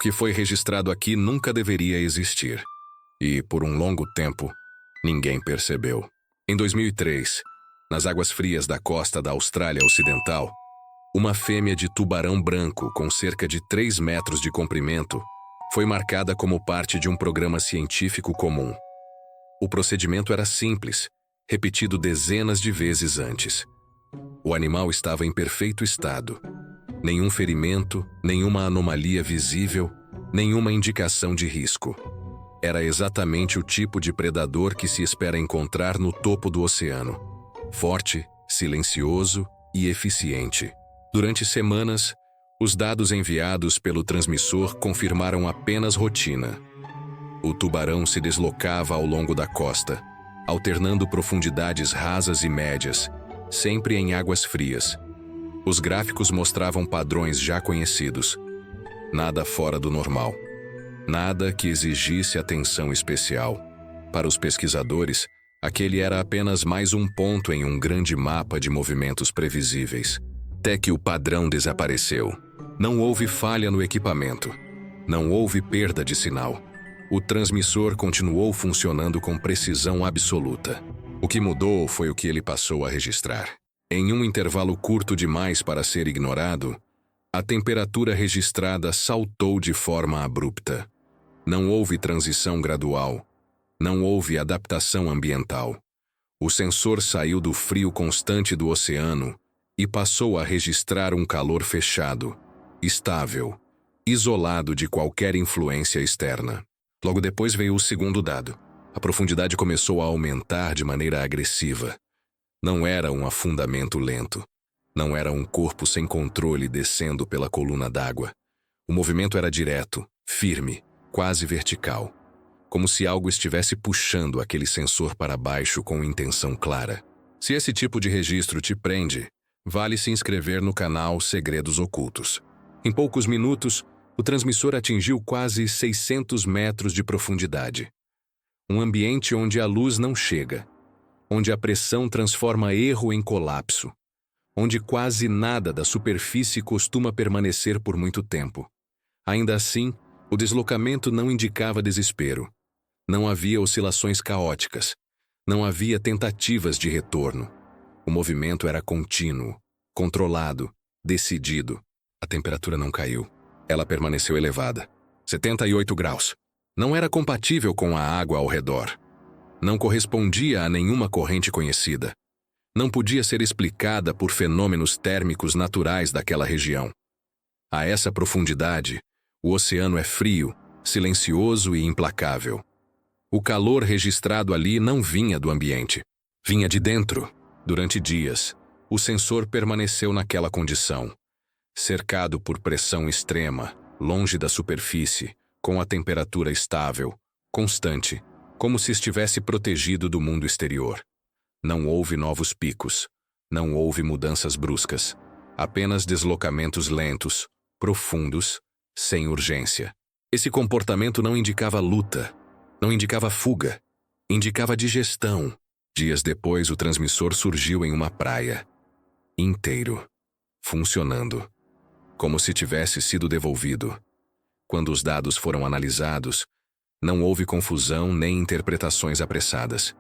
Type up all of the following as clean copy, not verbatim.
que foi registrado aqui nunca deveria existir. E, por um longo tempo, ninguém percebeu. Em 2003, nas águas frias da costa da Austrália Ocidental, uma fêmea de tubarão branco com cerca de 3 metros de comprimento foi marcada como parte de um programa científico comum. O procedimento era simples, repetido dezenas de vezes antes. O animal estava em perfeito estado. Nenhum ferimento, nenhuma anomalia visível, nenhuma indicação de risco. Era exatamente o tipo de predador que se espera encontrar no topo do oceano. Forte, silencioso e eficiente. Durante semanas, os dados enviados pelo transmissor confirmaram apenas rotina. O tubarão se deslocava ao longo da costa, alternando profundidades rasas e médias, sempre em águas frias. Os gráficos mostravam padrões já conhecidos. Nada fora do normal. Nada que exigisse atenção especial. Para os pesquisadores, aquele era apenas mais um ponto em um grande mapa de movimentos previsíveis. Até que o padrão desapareceu. Não houve falha no equipamento. Não houve perda de sinal. O transmissor continuou funcionando com precisão absoluta. O que mudou foi o que ele passou a registrar. Em um intervalo curto demais para ser ignorado, a temperatura registrada saltou de forma abrupta. Não houve transição gradual. Não houve adaptação ambiental. O sensor saiu do frio constante do oceano e passou a registrar um calor fechado, estável, isolado de qualquer influência externa. Logo depois veio o segundo dado. A profundidade começou a aumentar de maneira agressiva. Não era um afundamento lento. Não era um corpo sem controle descendo pela coluna d'água. O movimento era direto, firme, quase vertical. Como se algo estivesse puxando aquele sensor para baixo com intenção clara. Se esse tipo de registro te prende, vale se inscrever no canal Segredos Ocultos. Em poucos minutos, o transmissor atingiu quase 600 metros de profundidade. Um ambiente onde a luz não chega, onde a pressão transforma erro em colapso, onde quase nada da superfície costuma permanecer por muito tempo. Ainda assim, o deslocamento não indicava desespero. Não havia oscilações caóticas. Não havia tentativas de retorno. O movimento era contínuo, controlado, decidido. A temperatura não caiu. Ela permaneceu elevada. 78 graus. Não era compatível com a água ao redor. Não correspondia a nenhuma corrente conhecida. Não podia ser explicada por fenômenos térmicos naturais daquela região. A essa profundidade, o oceano é frio, silencioso e implacável. O calor registrado ali não vinha do ambiente. Vinha de dentro. Durante dias, o sensor permaneceu naquela condição, cercado por pressão extrema, longe da superfície, com a temperatura estável, constante, como se estivesse protegido do mundo exterior. Não houve novos picos, não houve mudanças bruscas, apenas deslocamentos lentos, profundos, sem urgência. Esse comportamento não indicava luta, não indicava fuga, indicava digestão. Dias depois, o transmissor surgiu em uma praia, inteiro, funcionando, como se tivesse sido devolvido. Quando os dados foram analisados, não houve confusão nem interpretações apressadas.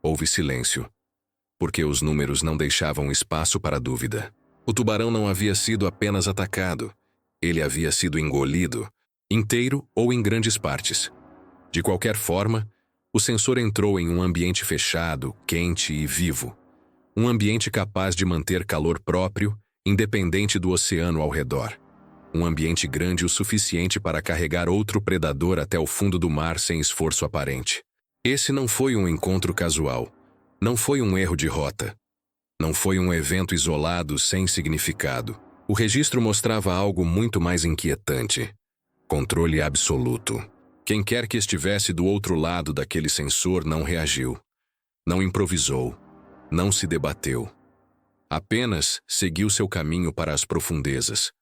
Houve silêncio, porque os números não deixavam espaço para dúvida. O tubarão não havia sido apenas atacado, ele havia sido engolido, inteiro ou em grandes partes. De qualquer forma, o sensor entrou em um ambiente fechado, quente e vivo. Um ambiente capaz de manter calor próprio, independente do oceano ao redor. Um ambiente grande o suficiente para carregar outro predador até o fundo do mar sem esforço aparente. Esse não foi um encontro casual. Não foi um erro de rota. Não foi um evento isolado sem significado. O registro mostrava algo muito mais inquietante. Controle absoluto. Quem quer que estivesse do outro lado daquele sensor não reagiu. Não improvisou. Não se debateu. Apenas seguiu seu caminho para as profundezas,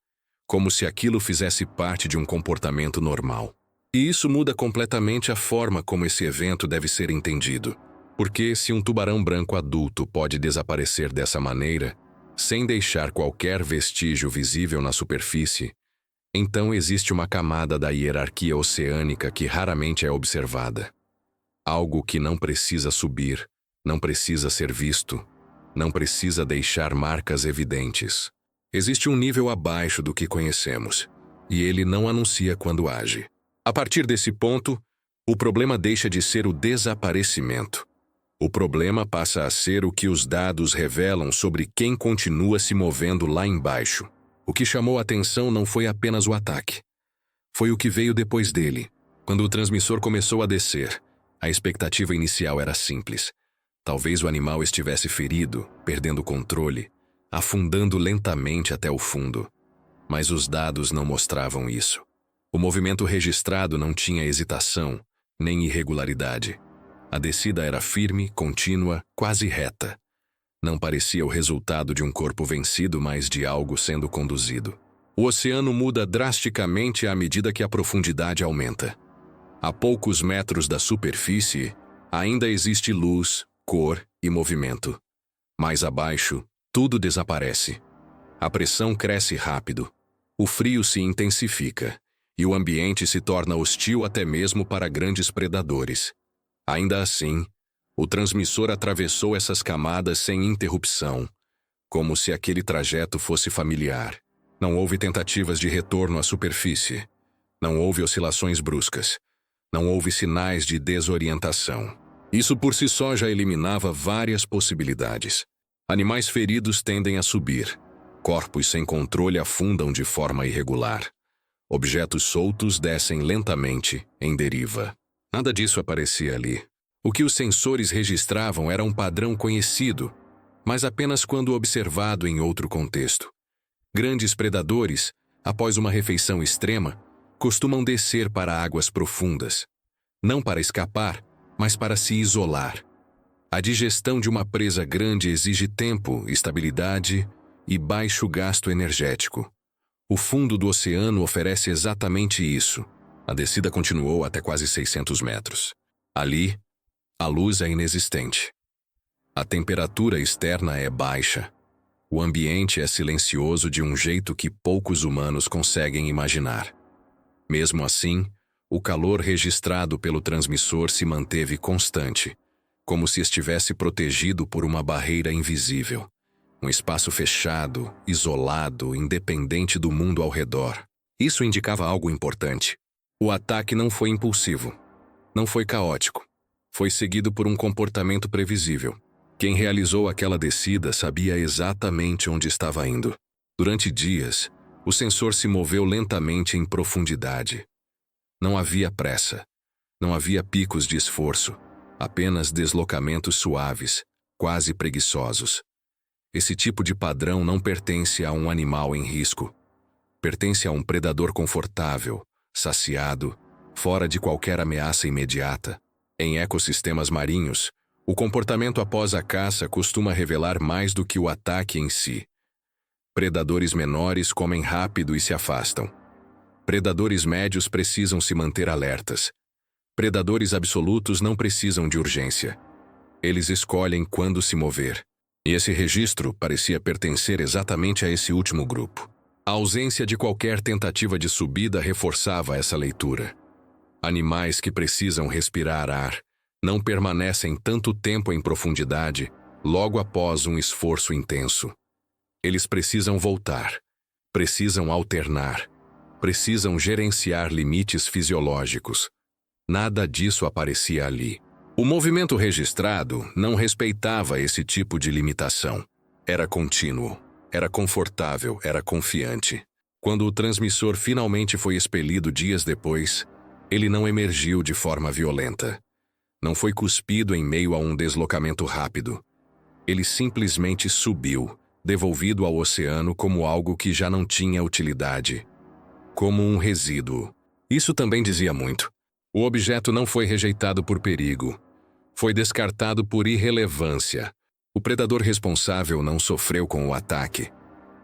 como se aquilo fizesse parte de um comportamento normal. E isso muda completamente a forma como esse evento deve ser entendido. Porque se um tubarão branco adulto pode desaparecer dessa maneira, sem deixar qualquer vestígio visível na superfície, Então existe uma camada da hierarquia oceânica que raramente é observada. Algo que não precisa subir, não precisa ser visto, não precisa deixar marcas evidentes. Existe um nível abaixo do que conhecemos, e ele não anuncia quando age. A partir desse ponto, o problema deixa de ser o desaparecimento. O problema passa a ser o que os dados revelam sobre quem continua se movendo lá embaixo. O que chamou a atenção não foi apenas o ataque. Foi o que veio depois dele. Quando o transmissor começou a descer, a expectativa inicial era simples. Talvez o animal estivesse ferido, perdendo o controle, afundando lentamente até o fundo. Mas os dados não mostravam isso. O movimento registrado não tinha hesitação, nem irregularidade. A descida era firme, contínua, quase reta. Não parecia o resultado de um corpo vencido, mas de algo sendo conduzido. O oceano muda drasticamente à medida que a profundidade aumenta. A poucos metros da superfície, ainda existe luz, cor e movimento. Mais abaixo, tudo desaparece. A pressão cresce rápido. O frio se intensifica. E o ambiente se torna hostil até mesmo para grandes predadores. Ainda assim, o transmissor atravessou essas camadas sem interrupção, como se aquele trajeto fosse familiar. Não houve tentativas de retorno à superfície. Não houve oscilações bruscas. Não houve sinais de desorientação. Isso por si só já eliminava várias possibilidades. Animais feridos tendem a subir. Corpos sem controle afundam de forma irregular. Objetos soltos descem lentamente, em deriva. Nada disso aparecia ali. O que os sensores registravam era um padrão conhecido, mas apenas quando observado em outro contexto. Grandes predadores, após uma refeição extrema, costumam descer para águas profundas. Não para escapar, mas para se isolar. A digestão de uma presa grande exige tempo, estabilidade e baixo gasto energético. O fundo do oceano oferece exatamente isso. A descida continuou até quase 600 metros. Ali, a luz é inexistente. A temperatura externa é baixa. O ambiente é silencioso de um jeito que poucos humanos conseguem imaginar. Mesmo assim, o calor registrado pelo transmissor se manteve constante, como se estivesse protegido por uma barreira invisível. Um espaço fechado, isolado, independente do mundo ao redor. Isso indicava algo importante. O ataque não foi impulsivo. Não foi caótico. Foi seguido por um comportamento previsível. Quem realizou aquela descida sabia exatamente onde estava indo. Durante dias, o sensor se moveu lentamente em profundidade. Não havia pressa. Não havia picos de esforço. Apenas deslocamentos suaves, quase preguiçosos. Esse tipo de padrão não pertence a um animal em risco. Pertence a um predador confortável, saciado, fora de qualquer ameaça imediata. Em ecossistemas marinhos, o comportamento após a caça costuma revelar mais do que o ataque em si. Predadores menores comem rápido e se afastam. Predadores médios precisam se manter alertas. Predadores absolutos não precisam de urgência. Eles escolhem quando se mover. E esse registro parecia pertencer exatamente a esse último grupo. A ausência de qualquer tentativa de subida reforçava essa leitura. Animais que precisam respirar ar não permanecem tanto tempo em profundidade logo após um esforço intenso. Eles precisam voltar, precisam alternar, precisam gerenciar limites fisiológicos. Nada disso aparecia ali. O movimento registrado não respeitava esse tipo de limitação. Era contínuo, era confortável, era confiante. Quando o transmissor finalmente foi expelido dias depois, ele não emergiu de forma violenta. Não foi cuspido em meio a um deslocamento rápido. Ele simplesmente subiu, devolvido ao oceano como algo que já não tinha utilidade. Como um resíduo. Isso também dizia muito. O objeto não foi rejeitado por perigo. Foi descartado por irrelevância. O predador responsável não sofreu com o ataque.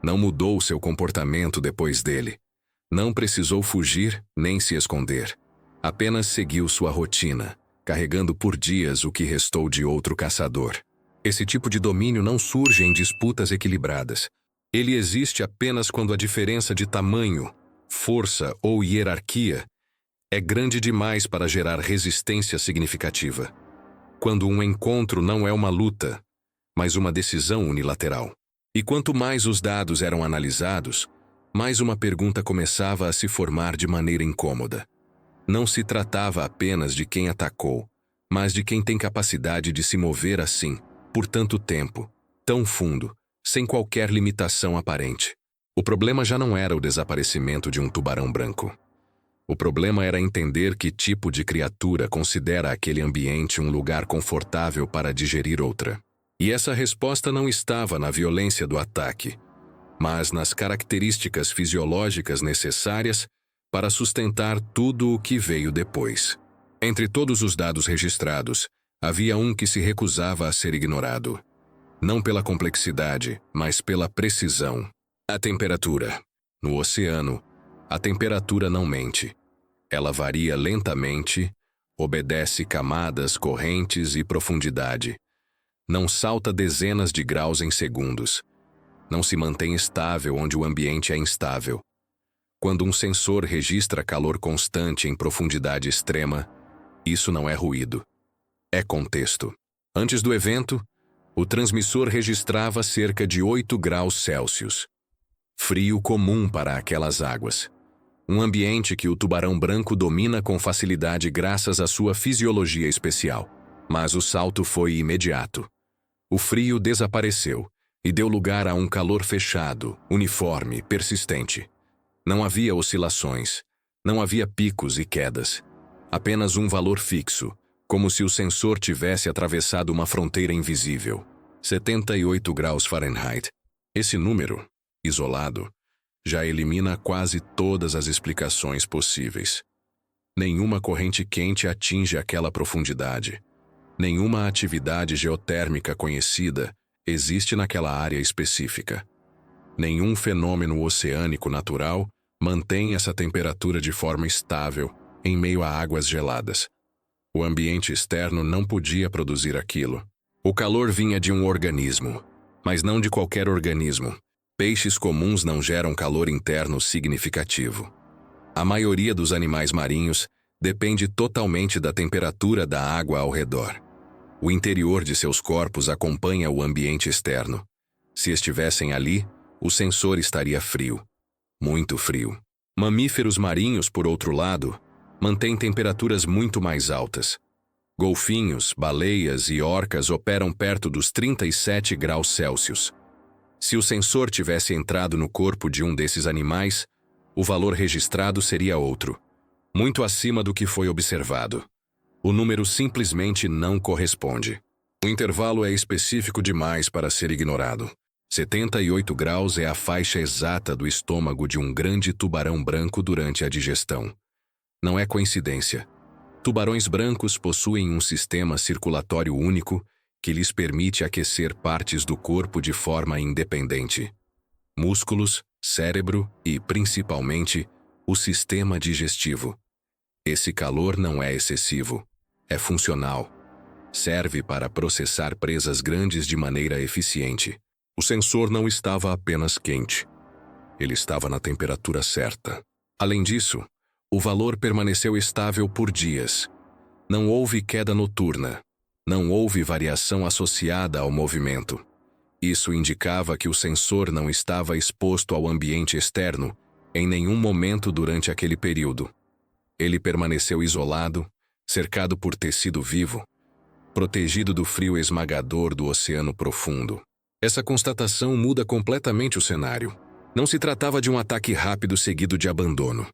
Não mudou seu comportamento depois dele. Não precisou fugir nem se esconder. Apenas seguiu sua rotina, carregando por dias o que restou de outro caçador. Esse tipo de domínio não surge em disputas equilibradas. Ele existe apenas quando a diferença de tamanho força ou hierarquia, é grande demais para gerar resistência significativa. Quando um encontro não é uma luta, mas uma decisão unilateral. E quanto mais os dados eram analisados, mais uma pergunta começava a se formar de maneira incômoda. Não se tratava apenas de quem atacou, mas de quem tem capacidade de se mover assim, por tanto tempo, tão fundo, sem qualquer limitação aparente. O problema já não era o desaparecimento de um tubarão branco. O problema era entender que tipo de criatura considera aquele ambiente um lugar confortável para digerir outra. E essa resposta não estava na violência do ataque, mas nas características fisiológicas necessárias para sustentar tudo o que veio depois. Entre todos os dados registrados, havia um que se recusava a ser ignorado. Não pela complexidade, mas pela precisão. A temperatura. No oceano, a temperatura não mente. Ela varia lentamente, obedece camadas, correntes e profundidade. Não salta dezenas de graus em segundos. Não se mantém estável onde o ambiente é instável. Quando um sensor registra calor constante em profundidade extrema, isso não é ruído. É contexto. Antes do evento, o transmissor registrava cerca de 8 graus Celsius. Frio comum para aquelas águas. Um ambiente que o tubarão branco domina com facilidade graças à sua fisiologia especial. Mas o salto foi imediato. O frio desapareceu e deu lugar a um calor fechado, uniforme, persistente. Não havia oscilações, não havia picos e quedas. Apenas um valor fixo, como se o sensor tivesse atravessado uma fronteira invisível. 78 graus Fahrenheit. Esse número, isolado, já elimina quase todas as explicações possíveis. Nenhuma corrente quente atinge aquela profundidade. Nenhuma atividade geotérmica conhecida existe naquela área específica. Nenhum fenômeno oceânico natural mantém essa temperatura de forma estável em meio a águas geladas. O ambiente externo não podia produzir aquilo. O calor vinha de um organismo, mas não de qualquer organismo. Peixes comuns não geram calor interno significativo. A maioria dos animais marinhos depende totalmente da temperatura da água ao redor. O interior de seus corpos acompanha o ambiente externo. Se estivessem ali, o sensor estaria frio. Muito frio. Mamíferos marinhos, por outro lado, mantêm temperaturas muito mais altas. Golfinhos, baleias e orcas operam perto dos 37 graus Celsius. Se o sensor tivesse entrado no corpo de um desses animais, o valor registrado seria outro, muito acima do que foi observado. O número simplesmente não corresponde. O intervalo é específico demais para ser ignorado. 78 graus é a faixa exata do estômago de um grande tubarão branco durante a digestão. Não é coincidência. Tubarões brancos possuem um sistema circulatório único que lhes permite aquecer partes do corpo de forma independente. Músculos, cérebro e, principalmente, o sistema digestivo. Esse calor não é excessivo, é funcional. Serve para processar presas grandes de maneira eficiente. O sensor não estava apenas quente. Ele estava na temperatura certa. Além disso, o valor permaneceu estável por dias. Não houve queda noturna. Não houve variação associada ao movimento. Isso indicava que o sensor não estava exposto ao ambiente externo em nenhum momento durante aquele período. Ele permaneceu isolado, cercado por tecido vivo, protegido do frio esmagador do oceano profundo. Essa constatação muda completamente o cenário. Não se tratava de um ataque rápido seguido de abandono.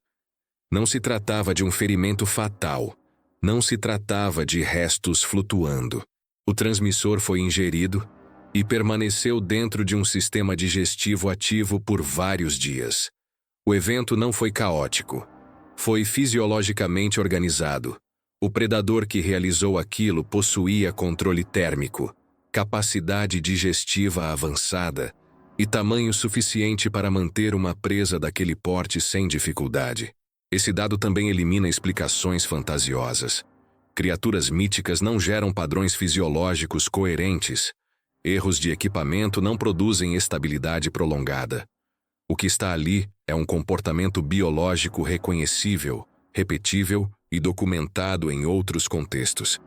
Não se tratava de um ferimento fatal. Não se tratava de restos flutuando. O transmissor foi ingerido e permaneceu dentro de um sistema digestivo ativo por vários dias. O evento não foi caótico. Foi fisiologicamente organizado. O predador que realizou aquilo possuía controle térmico, capacidade digestiva avançada e tamanho suficiente para manter uma presa daquele porte sem dificuldade. Esse dado também elimina explicações fantasiosas. Criaturas míticas não geram padrões fisiológicos coerentes. Erros de equipamento não produzem estabilidade prolongada. O que está ali é um comportamento biológico reconhecível, repetível e documentado em outros contextos.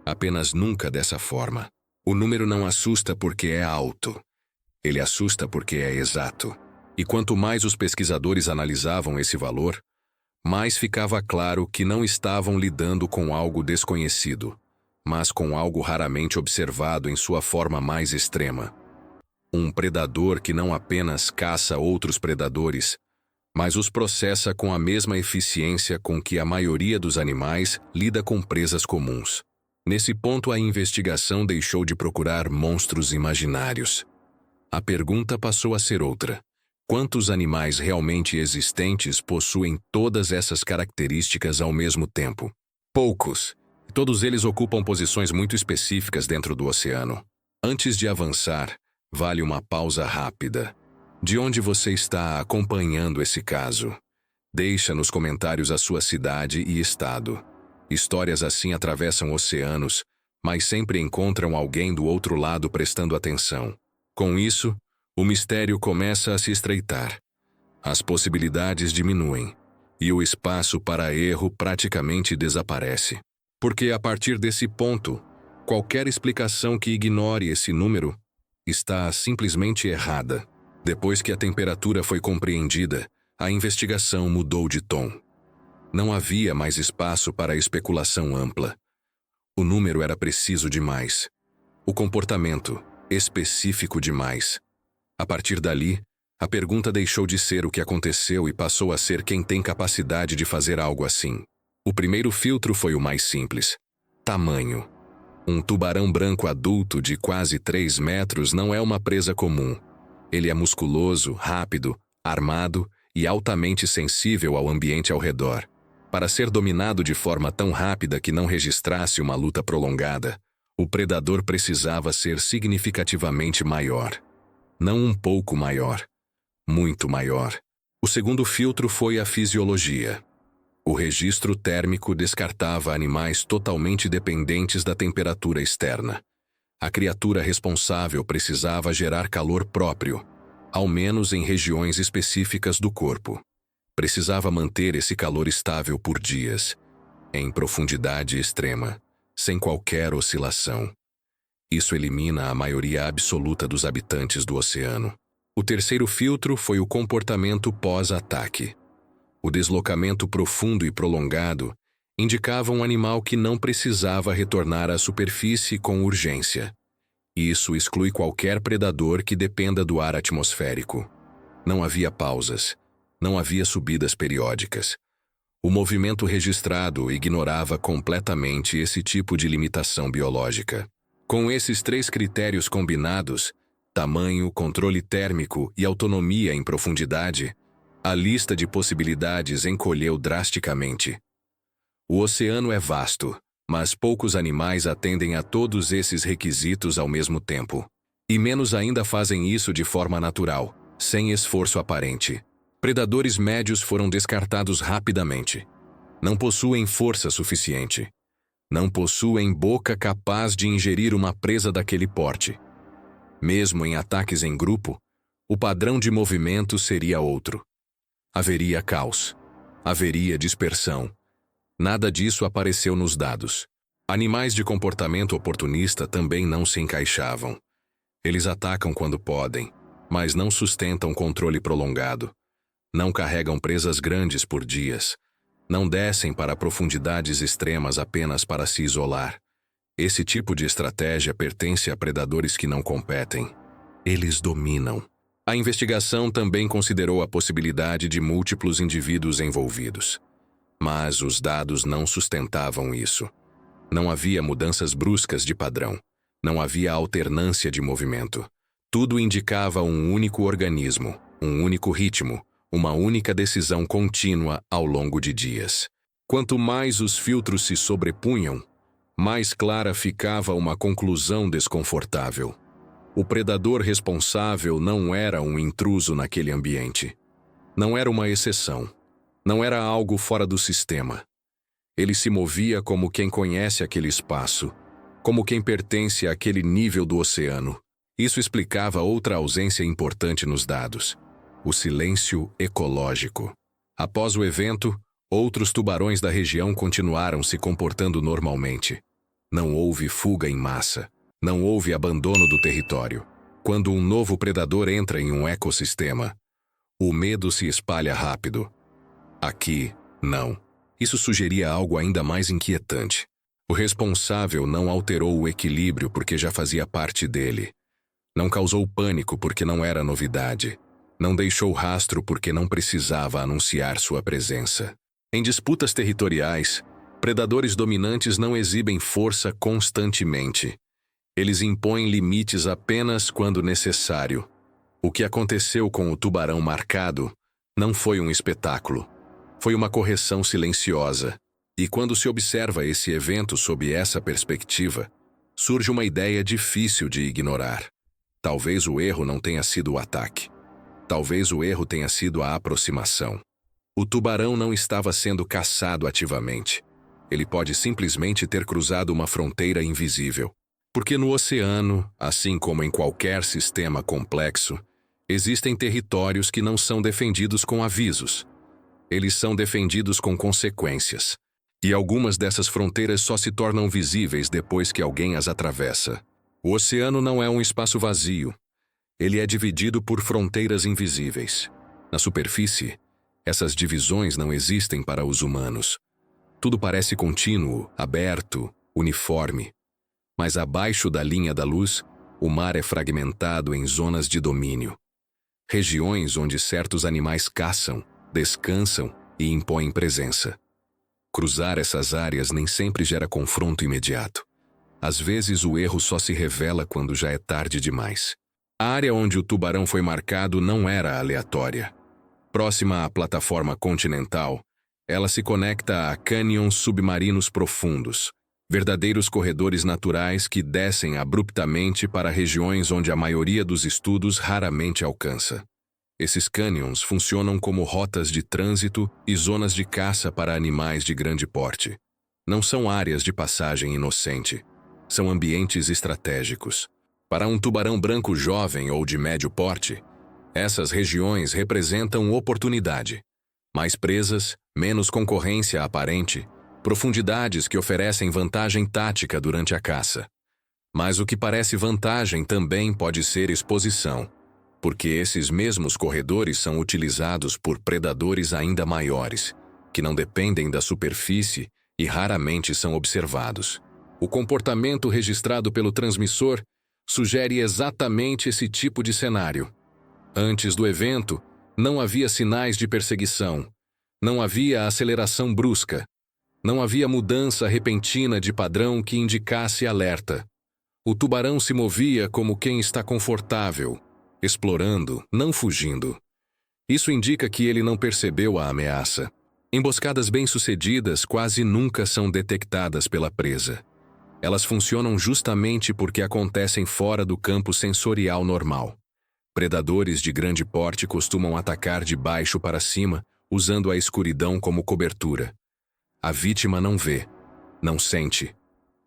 Apenas nunca dessa forma. O número não assusta porque é alto. Ele assusta porque é exato. E quanto mais os pesquisadores analisavam esse valor, mais ficava claro que não estavam lidando com algo desconhecido, mas com algo raramente observado em sua forma mais extrema. Um predador que não apenas caça outros predadores, mas os processa com a mesma eficiência com que a maioria dos animais lida com presas comuns. Nesse ponto, a investigação deixou de procurar monstros imaginários. A pergunta passou a ser outra. Quantos animais realmente existentes possuem todas essas características ao mesmo tempo? Poucos. Todos eles ocupam posições muito específicas dentro do oceano. Antes de avançar, vale uma pausa rápida. De onde você está acompanhando esse caso? Deixa nos comentários a sua cidade e estado. Histórias assim atravessam oceanos, mas sempre encontram alguém do outro lado prestando atenção. Com isso, o mistério começa a se estreitar. As possibilidades diminuem, e o espaço para erro praticamente desaparece. Porque a partir desse ponto, qualquer explicação que ignore esse número está simplesmente errada. Depois que a temperatura foi compreendida, a investigação mudou de tom. Não havia mais espaço para especulação ampla. O número era preciso demais. O comportamento, específico demais. A partir dali, a pergunta deixou de ser o que aconteceu e passou a ser quem tem capacidade de fazer algo assim. O primeiro filtro foi o mais simples. Tamanho. Um tubarão branco adulto de quase 3 metros não é uma presa comum. Ele é musculoso, rápido, armado e altamente sensível ao ambiente ao redor. Para ser dominado de forma tão rápida que não registrasse uma luta prolongada, o predador precisava ser significativamente maior. Não um pouco maior, muito maior. O segundo filtro foi a fisiologia. O registro térmico descartava animais totalmente dependentes da temperatura externa. A criatura responsável precisava gerar calor próprio, ao menos em regiões específicas do corpo. Precisava manter esse calor estável por dias, em profundidade extrema, sem qualquer oscilação. Isso elimina a maioria absoluta dos habitantes do oceano. O terceiro filtro foi o comportamento pós-ataque. O deslocamento profundo e prolongado indicava um animal que não precisava retornar à superfície com urgência. Isso exclui qualquer predador que dependa do ar atmosférico. Não havia pausas, não havia subidas periódicas. O movimento registrado ignorava completamente esse tipo de limitação biológica. Com esses 3 critérios combinados, tamanho, controle térmico e autonomia em profundidade, a lista de possibilidades encolheu drasticamente. O oceano é vasto, mas poucos animais atendem a todos esses requisitos ao mesmo tempo. E menos ainda fazem isso de forma natural, sem esforço aparente. Predadores médios foram descartados rapidamente. Não possuem força suficiente. Não possuem boca capaz de ingerir uma presa daquele porte. Mesmo em ataques em grupo, o padrão de movimento seria outro. Haveria caos. Haveria dispersão. Nada disso apareceu nos dados. Animais de comportamento oportunista também não se encaixavam. Eles atacam quando podem, mas não sustentam controle prolongado. Não carregam presas grandes por dias. Não descem para profundidades extremas apenas para se isolar. Esse tipo de estratégia pertence a predadores que não competem. Eles dominam. A investigação também considerou a possibilidade de múltiplos indivíduos envolvidos. Mas os dados não sustentavam isso. Não havia mudanças bruscas de padrão. Não havia alternância de movimento. Tudo indicava um único organismo, um único ritmo, uma única decisão contínua ao longo de dias. Quanto mais os filtros se sobrepunham, mais clara ficava uma conclusão desconfortável. O predador responsável não era um intruso naquele ambiente. Não era uma exceção. Não era algo fora do sistema. Ele se movia como quem conhece aquele espaço, como quem pertence àquele nível do oceano. Isso explicava outra ausência importante nos dados. o silêncio ecológico. Após o evento, outros tubarões da região continuaram se comportando normalmente. Não houve fuga em massa. Não houve abandono do território. Quando um novo predador entra em um ecossistema, o medo se espalha rápido. Aqui, não. Isso sugeria algo ainda mais inquietante. O responsável não alterou o equilíbrio porque já fazia parte dele. Não causou pânico porque não era novidade. Não deixou rastro porque não precisava anunciar sua presença. Em disputas territoriais, predadores dominantes não exibem força constantemente. Eles impõem limites apenas quando necessário. O que aconteceu com o tubarão marcado não foi um espetáculo. Foi uma correção silenciosa. E quando se observa esse evento sob essa perspectiva, surge uma ideia difícil de ignorar. Talvez o erro não tenha sido o ataque. Talvez o erro tenha sido a aproximação. O tubarão não estava sendo caçado ativamente. Ele pode simplesmente ter cruzado uma fronteira invisível. Porque no oceano, assim como em qualquer sistema complexo, existem territórios que não são defendidos com avisos. Eles são defendidos com consequências. E algumas dessas fronteiras só se tornam visíveis depois que alguém as atravessa. O oceano não é um espaço vazio. Ele é dividido por fronteiras invisíveis. Na superfície, essas divisões não existem para os humanos. Tudo parece contínuo, aberto, uniforme. Mas abaixo da linha da luz, o mar é fragmentado em zonas de domínio. Regiões onde certos animais caçam, descansam e impõem presença. Cruzar essas áreas nem sempre gera confronto imediato. Às vezes o erro só se revela quando já é tarde demais. A área onde o tubarão foi marcado não era aleatória. Próxima à plataforma continental, ela se conecta a cânions submarinos profundos, verdadeiros corredores naturais que descem abruptamente para regiões onde a maioria dos estudos raramente alcança. Esses cânions funcionam como rotas de trânsito e zonas de caça para animais de grande porte. Não são áreas de passagem inocente. São ambientes estratégicos. Para um tubarão branco jovem ou de médio porte, essas regiões representam oportunidade. Mais presas, menos concorrência aparente, profundidades que oferecem vantagem tática durante a caça. Mas o que parece vantagem também pode ser exposição, porque esses mesmos corredores são utilizados por predadores ainda maiores, que não dependem da superfície e raramente são observados. O comportamento registrado pelo transmissor sugere exatamente esse tipo de cenário. Antes do evento, não havia sinais de perseguição, não havia aceleração brusca, não havia mudança repentina de padrão que indicasse alerta. O tubarão se movia como quem está confortável, explorando, não fugindo. Isso indica que ele não percebeu a ameaça. Emboscadas bem-sucedidas quase nunca são detectadas pela presa. Elas funcionam justamente porque acontecem fora do campo sensorial normal. Predadores de grande porte costumam atacar de baixo para cima, usando a escuridão como cobertura. A vítima não vê, não sente,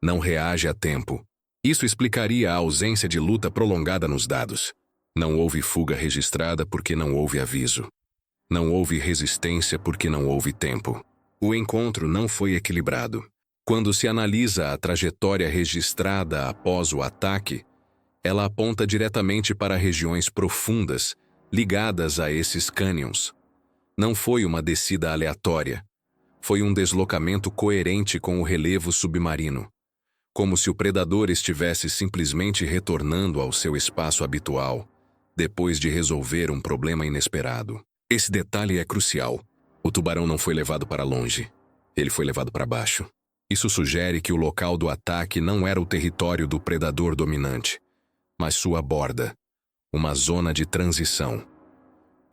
não reage a tempo. Isso explicaria a ausência de luta prolongada nos dados. Não houve fuga registrada porque não houve aviso. Não houve resistência porque não houve tempo. O encontro não foi equilibrado. Quando se analisa a trajetória registrada após o ataque, ela aponta diretamente para regiões profundas ligadas a esses cânions. Não foi uma descida aleatória. Foi um deslocamento coerente com o relevo submarino, como se o predador estivesse simplesmente retornando ao seu espaço habitual, depois de resolver um problema inesperado. Esse detalhe é crucial. O tubarão não foi levado para longe. Ele foi levado para baixo. Isso sugere que o local do ataque não era o território do predador dominante, mas sua borda, uma zona de transição.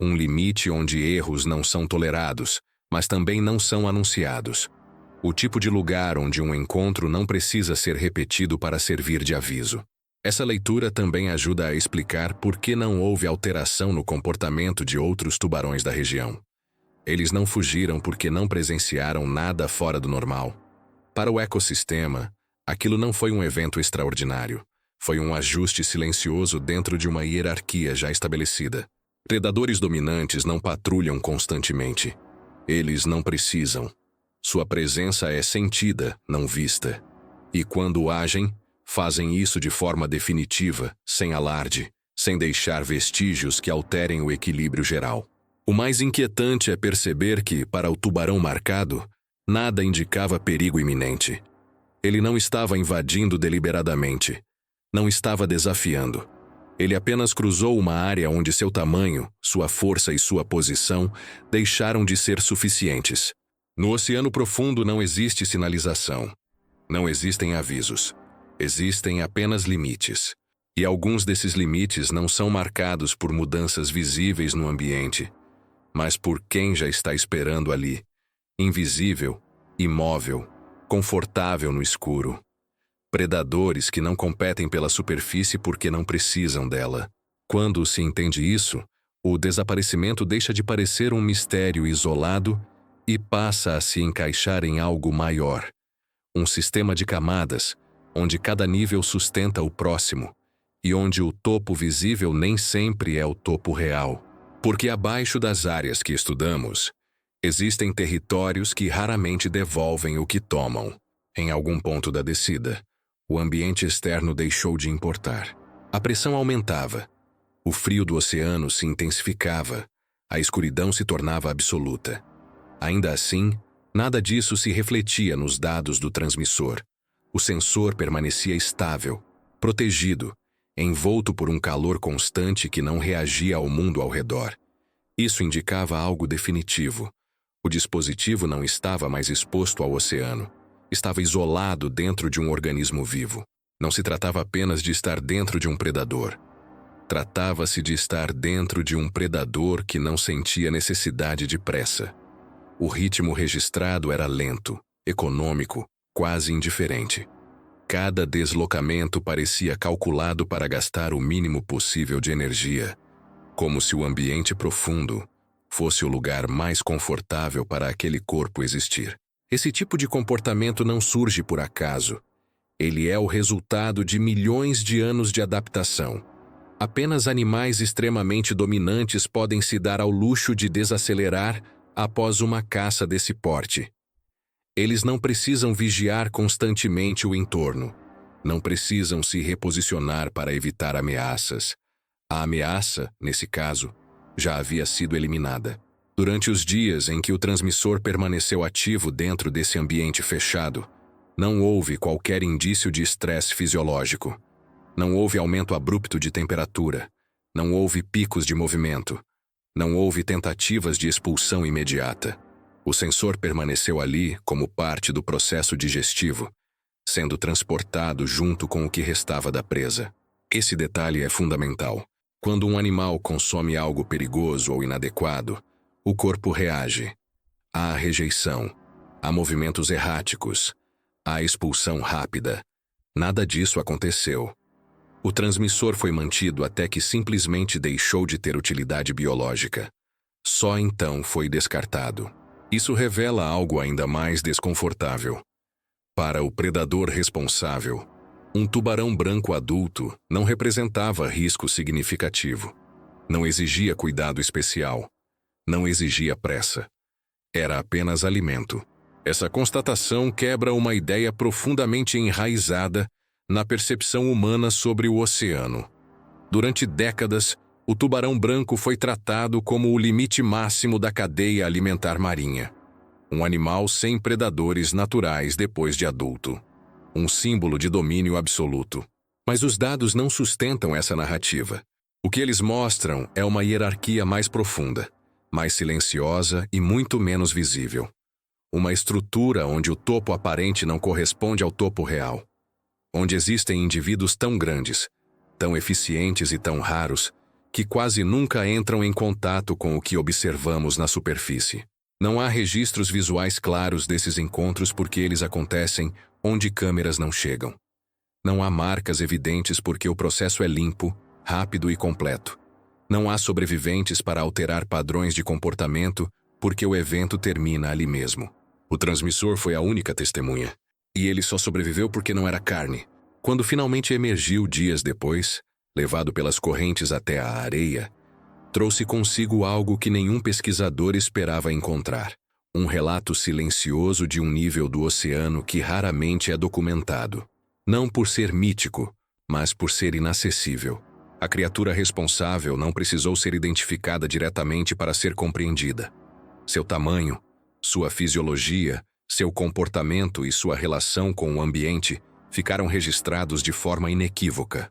Um limite onde erros não são tolerados, mas também não são anunciados. O tipo de lugar onde um encontro não precisa ser repetido para servir de aviso. Essa leitura também ajuda a explicar por que não houve alteração no comportamento de outros tubarões da região. Eles não fugiram porque não presenciaram nada fora do normal. Para o ecossistema, aquilo não foi um evento extraordinário. Foi um ajuste silencioso dentro de uma hierarquia já estabelecida. Predadores dominantes não patrulham constantemente. Eles não precisam. Sua presença é sentida, não vista. E quando agem, fazem isso de forma definitiva, sem alarde, sem deixar vestígios que alterem o equilíbrio geral. O mais inquietante é perceber que, para o tubarão marcado, nada indicava perigo iminente. Ele não estava invadindo deliberadamente. Não estava desafiando. Ele apenas cruzou uma área onde seu tamanho, sua força e sua posição deixaram de ser suficientes. No oceano profundo não existe sinalização. Não existem avisos. Existem apenas limites. E alguns desses limites não são marcados por mudanças visíveis no ambiente, mas por quem já está esperando ali, invisível, imóvel, confortável no escuro. Predadores que não competem pela superfície porque não precisam dela. Quando se entende isso, o desaparecimento deixa de parecer um mistério isolado e passa a se encaixar em algo maior. Um sistema de camadas, onde cada nível sustenta o próximo, e onde o topo visível nem sempre é o topo real. Porque abaixo das áreas que estudamos, existem territórios que raramente devolvem o que tomam. Em algum ponto da descida, o ambiente externo deixou de importar. A pressão aumentava. O frio do oceano se intensificava. A escuridão se tornava absoluta. Ainda assim, nada disso se refletia nos dados do transmissor. O sensor permanecia estável, protegido, envolto por um calor constante que não reagia ao mundo ao redor. Isso indicava algo definitivo. O dispositivo não estava mais exposto ao oceano. Estava isolado dentro de um organismo vivo. Não se tratava apenas de estar dentro de um predador. Tratava-se de estar dentro de um predador que não sentia necessidade de pressa. O ritmo registrado era lento, econômico, quase indiferente. Cada deslocamento parecia calculado para gastar o mínimo possível de energia, como se o ambiente profundo fosse o lugar mais confortável para aquele corpo existir. Esse tipo de comportamento não surge por acaso. Ele é o resultado de milhões de anos de adaptação. Apenas animais extremamente dominantes podem se dar ao luxo de desacelerar após uma caça desse porte. Eles não precisam vigiar constantemente o entorno. Não precisam se reposicionar para evitar ameaças. A ameaça, nesse caso, já havia sido eliminada. Durante os dias em que o transmissor permaneceu ativo dentro desse ambiente fechado, não houve qualquer indício de estresse fisiológico. Não houve aumento abrupto de temperatura. Não houve picos de movimento. Não houve tentativas de expulsão imediata. O sensor permaneceu ali como parte do processo digestivo, sendo transportado junto com o que restava da presa. Esse detalhe é fundamental. Quando um animal consome algo perigoso ou inadequado, o corpo reage. Há rejeição, há movimentos erráticos, há expulsão rápida. Nada disso aconteceu. O transmissor foi mantido até que simplesmente deixou de ter utilidade biológica. Só então foi descartado. Isso revela algo ainda mais desconfortável. Para o predador responsável, um tubarão branco adulto não representava risco significativo. Não exigia cuidado especial. Não exigia pressa. Era apenas alimento. Essa constatação quebra uma ideia profundamente enraizada na percepção humana sobre o oceano. Durante décadas, o tubarão branco foi tratado como o limite máximo da cadeia alimentar marinha. Um animal sem predadores naturais depois de adulto. Um símbolo de domínio absoluto. Mas os dados não sustentam essa narrativa. O que eles mostram é uma hierarquia mais profunda, mais silenciosa e muito menos visível. Uma estrutura onde o topo aparente não corresponde ao topo real. Onde existem indivíduos tão grandes, tão eficientes e tão raros, que quase nunca entram em contato com o que observamos na superfície. Não há registros visuais claros desses encontros porque eles acontecem onde câmeras não chegam. Não há marcas evidentes porque o processo é limpo, rápido e completo. Não há sobreviventes para alterar padrões de comportamento porque o evento termina ali mesmo. O transmissor foi a única testemunha. E ele só sobreviveu porque não era carne. Quando finalmente emergiu dias depois, levado pelas correntes até a areia, trouxe consigo algo que nenhum pesquisador esperava encontrar. Um relato silencioso de um nível do oceano que raramente é documentado. Não por ser mítico, mas por ser inacessível. A criatura responsável não precisou ser identificada diretamente para ser compreendida. Seu tamanho, sua fisiologia, seu comportamento e sua relação com o ambiente ficaram registrados de forma inequívoca.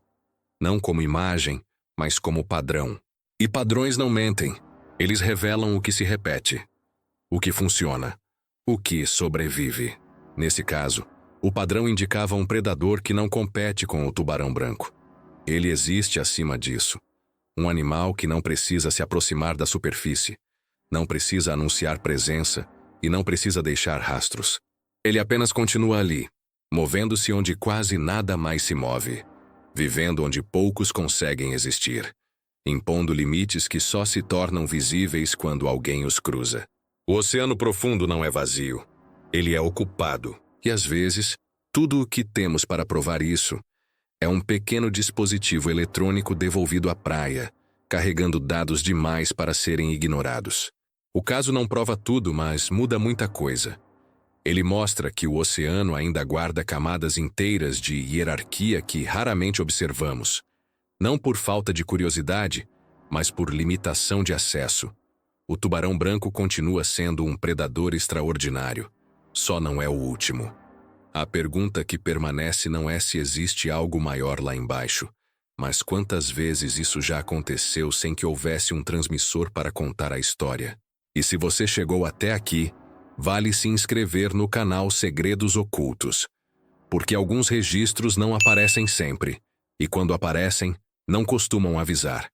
Não como imagem, mas como padrão. E padrões não mentem. Eles revelam o que se repete, o que funciona, o que sobrevive. Nesse caso, o padrão indicava um predador que não compete com o tubarão branco. Ele existe acima disso. Um animal que não precisa se aproximar da superfície, não precisa anunciar presença e não precisa deixar rastros. Ele apenas continua ali, movendo-se onde quase nada mais se move, vivendo onde poucos conseguem existir, impondo limites que só se tornam visíveis quando alguém os cruza. O oceano profundo não é vazio. Ele é ocupado. E às vezes, tudo o que temos para provar isso é um pequeno dispositivo eletrônico devolvido à praia, carregando dados demais para serem ignorados. O caso não prova tudo, mas muda muita coisa. Ele mostra que o oceano ainda guarda camadas inteiras de hierarquia que raramente observamos, não por falta de curiosidade, mas por limitação de acesso. O tubarão branco continua sendo um predador extraordinário, só não é o último. A pergunta que permanece não é se existe algo maior lá embaixo, mas quantas vezes isso já aconteceu sem que houvesse um transmissor para contar a história. E se você chegou até aqui, vale se inscrever no canal Segredos Ocultos, porque alguns registros não aparecem sempre, e quando aparecem, não costumam avisar.